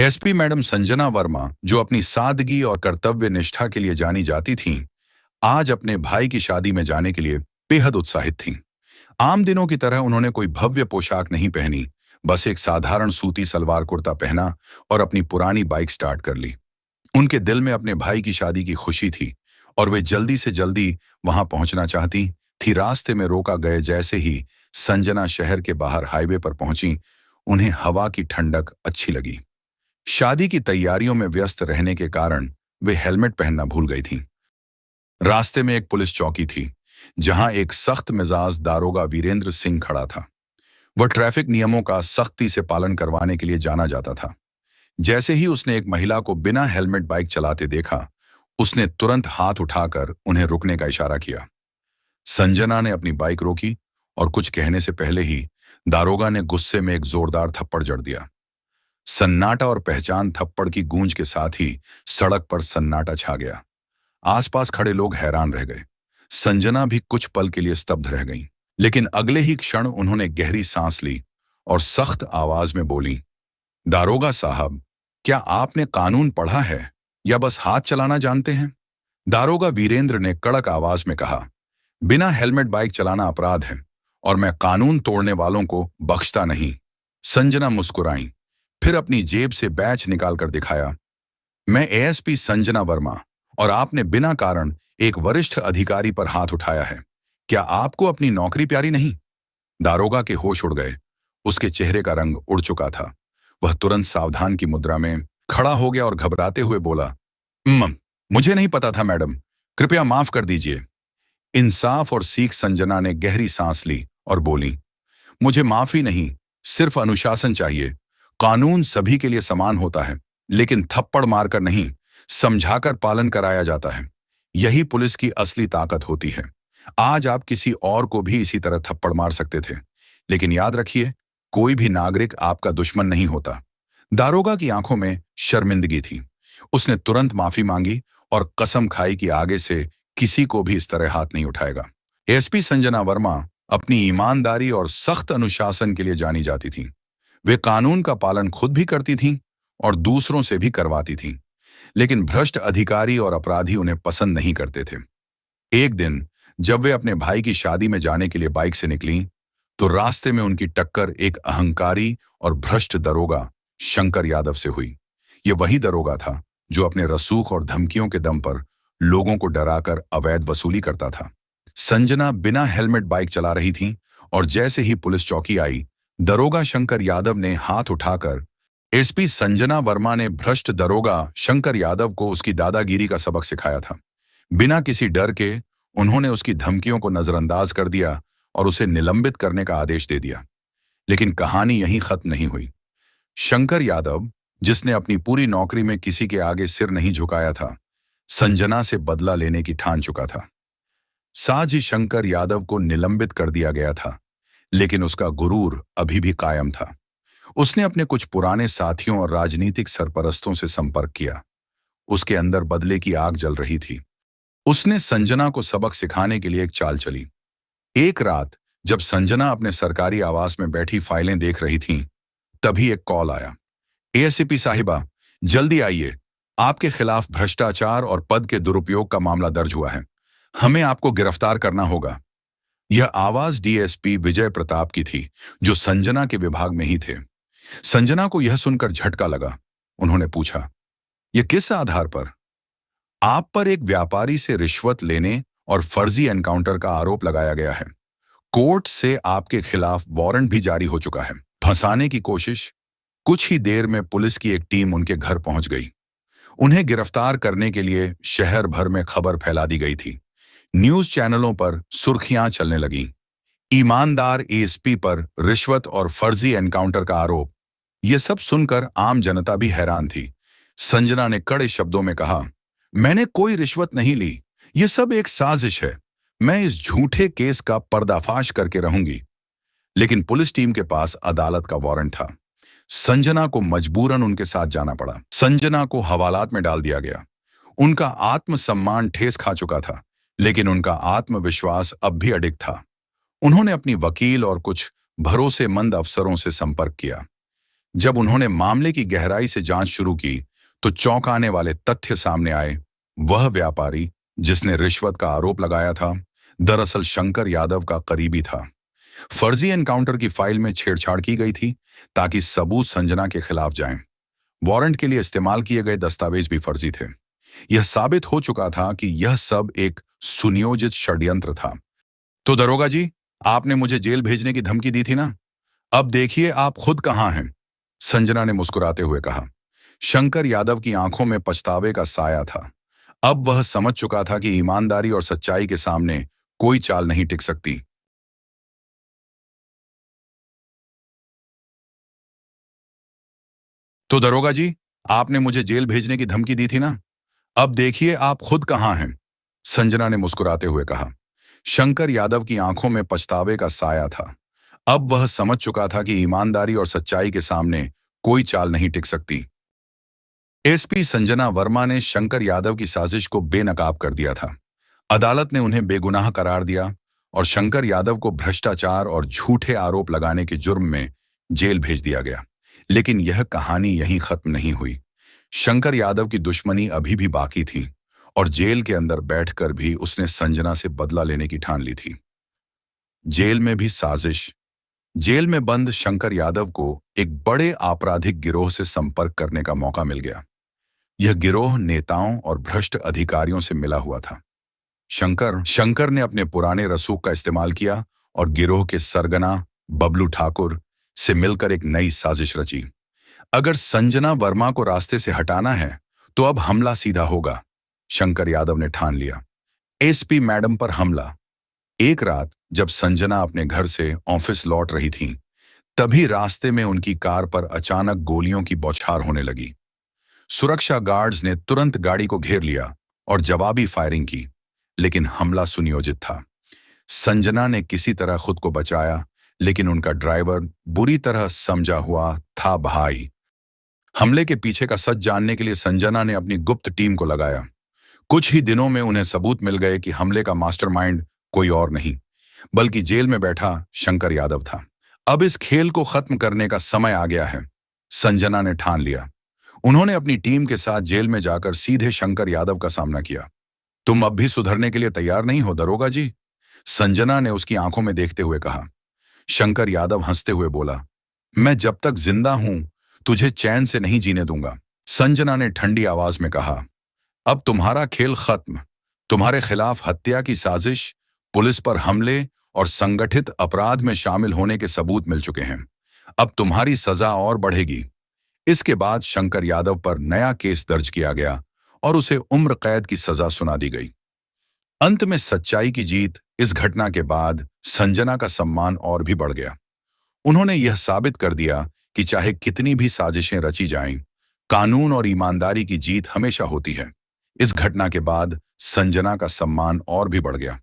SP madam Sanjana Verma, जो अपनी सादगी और कर्तव्य निष्ठा के लिए जानी जाती थीं, आज अपने भाई की शादी में जाने के लिए बेहद उत्साहित थीं। आम दिनों की तरह उन्होंने कोई भव्य पोशाक नहीं पहनी, बस एक साधारण सूती सलवार कुर्ता पहना और अपनी पुरानी बाइक स्टार्ट कर ली। उनके दिल में अपने भाई की शादी की खुशी थी और वे जल्दी से जल्दी वहां पहुंचना चाहती थी। रास्ते में रोका गए जैसे ही संजना शहर के बाहर हाईवे पर पहुंची, उन्हें हवा की ठंडक अच्छी लगी। शादी की तैयारियों में व्यस्त रहने के कारण वे हेलमेट पहनना भूल गई थीं। रास्ते में एक पुलिस चौकी थी, जहां एक सख्त मिजाज दारोगा वीरेंद्र सिंह खड़ा था। वह ट्रैफिक नियमों का सख्ती से पालन करवाने के लिए जाना जाता था। जैसे ही उसने एक महिला को बिना हेलमेट बाइक चलाते देखा, उसने तुरंत हाथ उठाकर उन्हें रुकने का इशारा किया। संजना ने अपनी बाइक रोकी और कुछ कहने से पहले ही दारोगा ने गुस्से में एक जोरदार थप्पड़ जड़ दिया। सन्नाटा और पहचान थप्पड़ की गूंज के साथ ही सड़क पर सन्नाटा छा गया। आसपास खड़े लोग हैरान रह गए। संजना भी कुछ पल के लिए स्तब्ध रह गईं, लेकिन अगले ही क्षण उन्होंने गहरी सांस ली और सख्त आवाज में बोली, दारोगा साहब, क्या आपने कानून पढ़ा है या बस हाथ चलाना जानते हैं? दारोगा वीरेंद्र ने कड़क आवाज में कहा, बिना हेलमेट बाइक चलाना अपराध है और मैं कानून तोड़ने वालों को बख्शता नहीं। संजना मुस्कुराई, फिर अपनी जेब से बैच निकालकर दिखाया, मैं एएसपी संजना वर्मा, और आपने बिना कारण एक वरिष्ठ अधिकारी पर हाथ उठाया है। क्या आपको अपनी नौकरी प्यारी नहीं? दारोगा के होश उड़ गए। उसके चेहरे का रंग उड़ चुका था। वह तुरंत सावधान की मुद्रा में खड़ा हो गया और घबराते हुए बोला, मुझे नहीं पता था मैडम, कृपया माफ कर दीजिए। इंसाफ और सीख संजना ने गहरी सांस ली और बोली, मुझे माफी नहीं, सिर्फ अनुशासन चाहिए। कानून सभी के लिए समान होता है, लेकिन थप्पड़ मारकर नहीं, समझाकर पालन कराया जाता है। यही पुलिस की असली ताकत होती है। आज आप किसी और को भी इसी तरह थप्पड़ मार सकते थे, लेकिन याद रखिए, कोई भी नागरिक आपका दुश्मन नहीं होता। दारोगा की आंखों में शर्मिंदगी थी। उसने तुरंत माफी मांगी और कसम खाई कि आगे से किसी को भी इस तरह हाथ नहीं उठाएगा। एसपी संजना वर्मा अपनी ईमानदारी और सख्त अनुशासन के लिए जानी जाती थीं। वे कानून का पालन खुद भी करती थीं और दूसरों से भी करवाती थीं, लेकिन भ्रष्ट अधिकारी और अपराधी उन्हें पसंद नहीं करते थे। एक दिन जब वे अपने भाई की शादी में जाने के लिए बाइक से निकलीं, तो रास्ते में उनकी टक्कर एक अहंकारी और भ्रष्ट दरोगा शंकर यादव से हुई। यह वही दरोगा था जो अपने रसूख और धमकियों के दम पर लोगों को डराकर अवैध वसूली करता था। संजना बिना हेलमेट बाइक चला रही थी और जैसे ही पुलिस चौकी आई, दरोगा शंकर यादव ने हाथ उठाकर एसपी संजना वर्मा ने भ्रष्ट दरोगा शंकर यादव को उसकी दादागिरी का सबक सिखाया था। बिना किसी डर के उन्होंने उसकी धमकियों को नजरअंदाज कर दिया और उसे निलंबित करने का आदेश दे दिया। लेकिन कहानी यहीं खत्म नहीं हुई। शंकर यादव, जिसने अपनी पूरी नौकरी में किसी के आगे सिर नहीं झुकाया था, संजना से बदला लेने की ठान चुका था। साज ही शंकर यादव को निलंबित कर दिया गया था, लेकिन उसका गुरूर अभी भी कायम था। उसने अपने कुछ पुराने साथियों और राजनीतिक सरपरस्तों से संपर्क किया। उसके अंदर बदले की आग जल रही थी। उसने संजना को सबक सिखाने के लिए एक चाल चली। एक रात जब संजना अपने सरकारी आवास में बैठी फाइलें देख रही थीं, तभी एक कॉल आया, एएसपी साहिबा, जल्दी आइए, आपके खिलाफ भ्रष्टाचार और पद के दुरुपयोग का मामला दर्ज हुआ है। हमें आपको गिरफ्तार करना होगा। यह आवाज डीएसपी विजय प्रताप की थी, जो संजना के विभाग में ही थे। संजना को यह सुनकर झटका लगा। उन्होंने पूछा, यह किस आधार पर? आप पर एक व्यापारी से रिश्वत लेने और फर्जी एनकाउंटर का आरोप लगाया गया है। कोर्ट से आपके खिलाफ वारंट भी जारी हो चुका है। फंसाने की कोशिश। कुछ ही देर में पुलिस की एक टीम उनके घर पहुंच गई। उन्हें गिरफ्तार करने के लिए शहर भर में खबर फैला दी गई थी। न्यूज चैनलों पर सुर्खियां चलने लगीं, ईमानदार एएसपी पर रिश्वत और फर्जी एनकाउंटर का आरोप। यह सब सुनकर आम जनता भी हैरान थी। संजना ने कड़े शब्दों में कहा, मैंने कोई रिश्वत नहीं ली, यह सब एक साजिश है। मैं इस झूठे केस का पर्दाफाश करके रहूंगी। लेकिन पुलिस टीम के पास अदालत का वारंट था। संजना को मजबूरन उनके साथ जाना पड़ा। संजना को हवालात में डाल दिया गया। उनका आत्मसम्मान ठेस खा चुका था, लेकिन उनका आत्मविश्वास अब भी अडिग था। उन्होंने अपनी वकील और कुछ भरोसेमंद अफसरों से संपर्क किया। जब उन्होंने मामले की गहराई से जांच शुरू की तो चौंकाने वाले तथ्य सामने आए। वह व्यापारी जिसने रिश्वत का आरोप लगाया था, दरअसल शंकर यादव का करीबी था। फर्जी एनकाउंटर की फाइल में छेड़छाड़ की गई थी ताकि सबूत संजना के खिलाफ जाएं। वारंट के लिए इस्तेमाल किए गए दस्तावेज भी फर्जी थे। यह साबित हो चुका था कि यह सब एक सुनियोजित षड्यंत्र था। तो दरोगा जी, आपने मुझे जेल भेजने की धमकी दी थी ना? अब देखिए आप खुद कहां हैं। संजना ने मुस्कुराते हुए कहा। शंकर यादव की आंखों में पछतावे का साया था। अब वह समझ चुका था कि ईमानदारी और सच्चाई के सामने कोई चाल नहीं टिक सकती। तो दरोगा जी, आपने मुझे जेल भेजने की धमकी दी थी ना? अब देखिए आप खुद कहां हैं। संजना ने मुस्कुराते हुए कहा। शंकर यादव की आंखों में पछतावे का साया था। अब वह समझ चुका था कि ईमानदारी और सच्चाई के सामने कोई चाल नहीं टिक सकती। एसपी संजना वर्मा ने शंकर यादव की साजिश को बेनकाब कर दिया था। अदालत ने उन्हें बेगुनाह करार दिया और शंकर यादव को भ्रष्टाचार और झूठे आरोप लगाने के जुर्म में जेल भेज दिया गया। लेकिन यह कहानी यहीं खत्म नहीं हुई। शंकर यादव की दुश्मनी अभी भी बाकी थी और जेल के अंदर बैठकर भी उसने संजना से बदला लेने की ठान ली थी। जेल में भी साजिश। जेल में बंद शंकर यादव को एक बड़े आपराधिक गिरोह से संपर्क करने का मौका मिल गया। यह गिरोह नेताओं और भ्रष्ट अधिकारियों से मिला हुआ था। शंकर ने अपने पुराने रसूख का इस्तेमाल किया और गिरोह के सरगना बबलू ठाकुर से मिलकर एक नई साजिश रची। अगर संजना वर्मा को रास्ते से हटाना है तो अब हमला सीधा होगा, शंकर यादव ने ठान लिया। एसपी मैडम पर हमला। एक रात जब संजना अपने घर से ऑफिस लौट रही थी, तभी रास्ते में उनकी कार पर अचानक गोलियों की बौछार होने लगी। सुरक्षा गार्ड्स ने तुरंत गाड़ी को घेर लिया और जवाबी फायरिंग की, लेकिन हमला सुनियोजित था। संजना ने किसी तरह खुद को बचाया, लेकिन उनका ड्राइवर बुरी तरह समझा हुआ था भाई। हमले के पीछे का सच जानने के लिए संजना ने अपनी गुप्त टीम को लगाया। कुछ ही दिनों में उन्हें सबूत मिल गए कि हमले का मास्टरमाइंड कोई और नहीं, बल्कि जेल में बैठा शंकर यादव था। अब इस खेल को खत्म करने का समय आ गया है, संजना ने ठान लिया। उन्होंने अपनी टीम के साथ जेल में जाकर सीधे शंकर यादव का सामना किया। तुम अब भी सुधरने के लिए तैयार नहीं हो दरोगा जी? संजना ने उसकी आंखों में देखते हुए कहा। शंकर यादव हंसते हुए बोला, मैं जब तक जिंदा हूं तुझे चैन से नहीं जीने दूंगा। संजना ने ठंडी आवाज में कहा, अब तुम्हारा खेल खत्म। तुम्हारे खिलाफ हत्या की साजिश, पुलिस पर हमले और संगठित अपराध में शामिल होने के सबूत मिल चुके हैं। अब तुम्हारी सजा और बढ़ेगी। इसके बाद शंकर यादव पर नया केस दर्ज किया गया और उसे उम्र कैद की सजा सुना दी गई। अंत में सच्चाई की जीत। इस घटना के बाद संजना का सम्मान और भी बढ़ गया। उन्होंने यह साबित कर दिया कि चाहे कितनी भी साजिशें रची जाएं, कानून और ईमानदारी की जीत हमेशा होती है। इस घटना के बाद संजना का सम्मान और भी बढ़ गया।